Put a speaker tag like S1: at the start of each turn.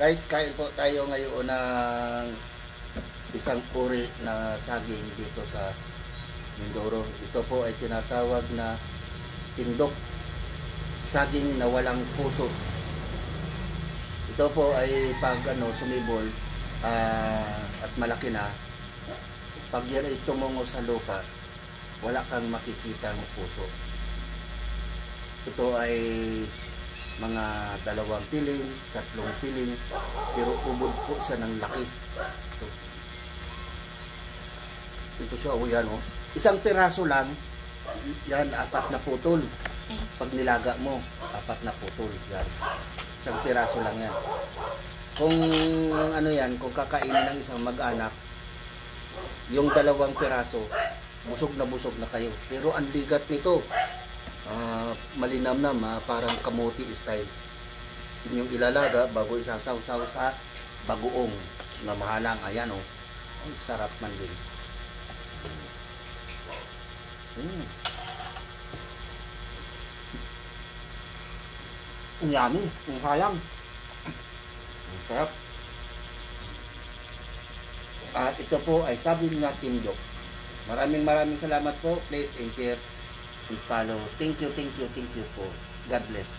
S1: Guys, kain po tayo ngayon ng isang uri na saging dito sa Mindoro. Ito po ay tinatawag na tindok, saging na walang puso. Ito po ay pag sumibol at malaki na, pag yan ay tumungo sa lupa, wala kang makikita ng puso. Ito ay mga 2 piling, 3 piling, pero ubod po siya ng laki. Ito siya, yan o. Isang piraso lang, yan, 4 na putol. Pag nilaga mo, 4 na putol. Yan. Isang piraso lang yan. Kung kung kakainin ng isang mag-anak, yung 2 piraso, busog na kayo. Pero ang ligat nito, malinamnam, parang kamuti style. Inyong ilalaga bago isasawsaw sa bagoong na mahalang. Ayan o. Ang sarap man din. Yummy. Ang halang. Ang sarap. At ito po ay saging na tindok. Maraming salamat po. Please and share and follow. Thank you po. God bless.